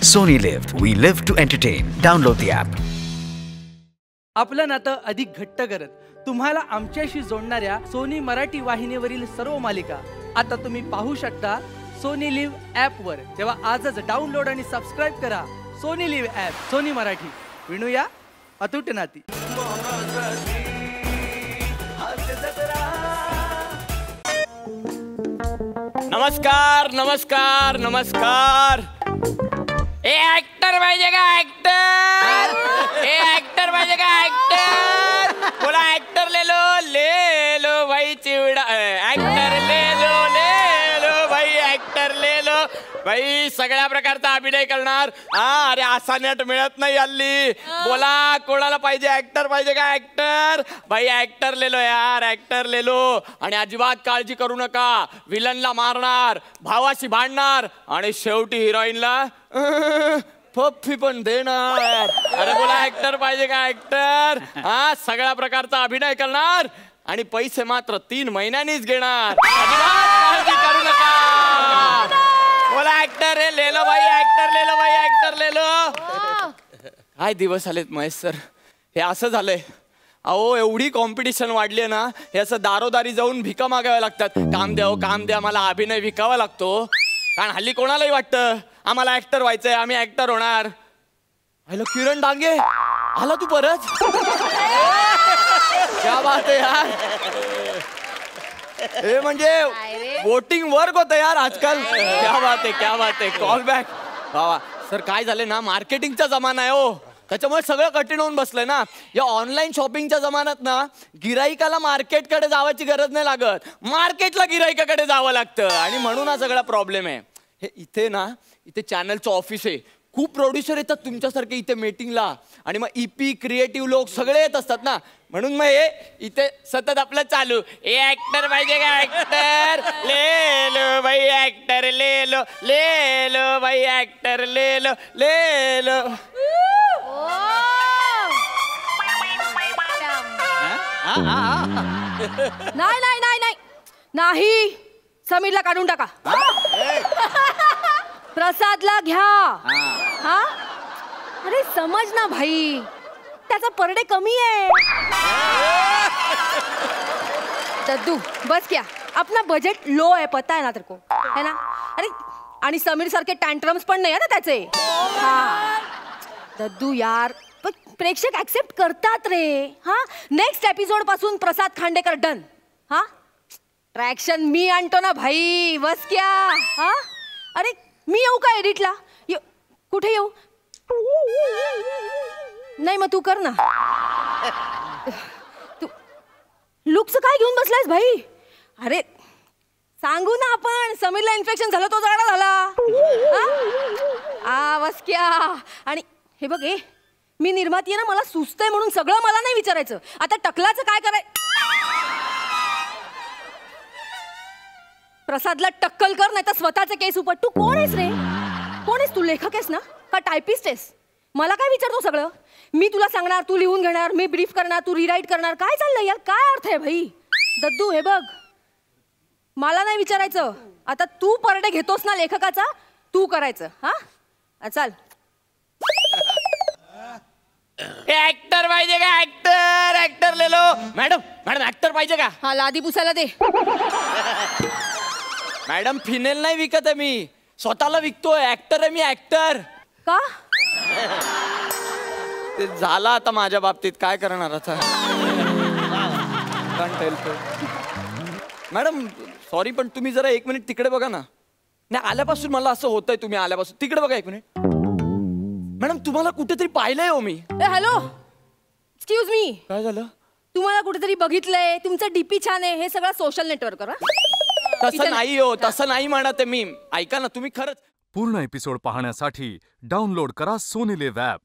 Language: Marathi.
Sony Live. We live to entertain. Download the app. आपलं नातं अधिक घट्ट करत तुम्हाला आमच्याशी जोडणाऱ्या सोनी मराठी वाहिनीवरील सर्व मालिका आता तुम्ही पाहू शकता सोनी लिव्ह ॲप वर। तेव्हा आजच डाउनलोड आणि सबस्क्राइब करा Sony LIV app. Sony Marathi, विणूया अतूट नाती। नमस्कार नमस्कार नमस्कार। ए ऍक्टर पाहिजे का ऍक्टर? ए ऍक्टर पाहिजे का ऍक्टर? बोला ऍक्टर ले लो भाई चिवडा। ऍक्टर ले लो भाई, ऍक्टर ले लो भाई। सगळ्या प्रकारचा अभिनय करणार। हा, अरे असा नेट मिळत नाही हल्ली। बोला कोणाला पाहिजे? ऍक्टर पाहिजे का ऍक्टर? भाई ऍक्टर ले लो यार, ऍक्टर ले लो। आणि अजिबात काळजी करू नका, विलनला मारणार, भावाशी भांडणार आणि शेवटी हिरोईनला पप्पी पण देणार। अरे बोला ऍक्टर पाहिजे का ऍक्टर? हा, सगळ्या प्रकारचा अभिनय करणार आणि पैसे मात्र 3 महिन्यांनीच घेणार। अजिबात काळजी करू नका। बोला ऍक्टर ले लो भाई, ऍक्टर ले लो भाई, ऍक्टर ले लो। काय दिवस आलेत महेश सर, हे असं झालंय। अहो एवढी कॉम्पिटिशन वाढली आहे ना, हे असं दारोदारी जाऊन भिका मागाव्या लागतात। काम द्या, काम द्या, मला अभिनय विकावा लागतो। कारण हल्ली कोणालाही वाटतं आम्हाला ऍक्टर व्हायचंय, आम्ही ऍक्टर होणार। हॅलो किरण डांगे, आला तू परत? क्या बात आहे यार, हे म्हणजे वोटिंग वर्क होतं यार आजकाल। क्या बात आहे, क्या बात आहे, कॉल बॅक। वा सर, काय झालंय ना, मार्केटिंगचा जमाना आहे हो, त्याच्यामुळे सगळं कठीण होऊन बसलंय ना। या ऑनलाईन शॉपिंगच्या जमान्यात ना, गिराईकाला मार्केटकडे जावायची गरज नाही लागत, मार्केटला गिराईकाकडे जावं लागतं। आणि म्हणून हा सगळा प्रॉब्लेम आहे। हे इथे ना, इथे चॅनलचं ऑफिस आहे, खूप प्रोड्युसर येतात तुमच्यासारखे इथे मीटिंगला, आणि मग ईपी क्रिएटिव्ह लोक सगळे येत असतात ना, म्हणून मग हे इथे सतत आपलं चालू। ए ऍक्टर पाहिजे का ऍक्टर? ले लो भाई ऍक्टर ले लो भाई, ऍक्टर ले लो। नाही नाही नाही नाही नाही, समीरला काढून टाका, प्रसादला घ्या। हा, अरे समज ना भाई, त्याचा पर डे कमी आहे। दद्दू बस क्या, अपना बजेट लो है, पता है ना तेरे को, है ना? अरे आणि समीर सारखे टँट्रम्स पण नाही आहे ना त्याचे। हा दद्दू यार, पण प्रेक्षक ऍक्सेप्ट करतात रे। हा, नेक्स्ट एपिसोड पासून प्रसाद खांडेकर डन। हा, ट्रॅक्शन मी आणतो ना भाई, बस क्या। हा, अरे मी येऊ का एडिटला? कुठे येऊ? नाही मग तू कर ना। तू लुक्स काय घेऊन बसलायस भाई? अरे सांगू ना आपण, समीरला इन्फेक्शन झालं, तो जाडा झाला। बस क्या। आणि हे बघ, मी निर्माती आहे ना, मला सुचतंय म्हणून सगळं मला नाही विचारायचं। आता टकलाचं काय कराय? प्रसादला टक्कल कर, नाही तर स्वतःचे केस उपट। तू कोण आहेस रे? कोण आहेस तू? लेखक आहेस ना का टायपिस्ट आहेस? मला काय विचारतो सगळं? मी तुला सांगणार, तू लिहून घेणार, मी ब्रीफ करणार, तू रिराईट करणार। काय चाललंय यार, काय अर्थ आहे भाई? दद्दू हे बघ, मला नाही विचारायचं। आता तू परडे घेतोस ना लेखकाचा, तू करायचं। हा चाल। ऍक्टर पाहिजे का ऍक्टर? ऍक्टर ले लो। मॅडम ऍक्टर पाहिजे का? हा, लादी पुसायला दे। मॅडम फिनेल नाही विकत आहे मी, स्वतःला विकतोय। ऍक्टर आहे मी, ऍक्टर। का? ते झाला आता माझ्या बाबतीत, काय करणार आता? मॅडम सॉरी, पण तुम्ही जरा 1 मिनिट तिकडे बघा ना। नाही, आल्यापासून मला असं होतंय, तुम्ही आल्यापासून तिकडे बघा 1 मिनिट। मॅडम तुम्हाला कुठेतरी पाहिलंय हो मी। हॅलो, एक्सक्यूज मी, काय झालं? तुम्हाला कुठेतरी बघितलंय, तुमचं डीपी छान आहे, हे सगळं सोशल नेटवर्कवर। तसं नाही हो, तसं नाही म्हणत मी। ऐका ना, तुम्ही खरंच पूर्ण एपिसोड पाहण्यासाठी डाउनलोड करा सोनी लिव्ह ॲप।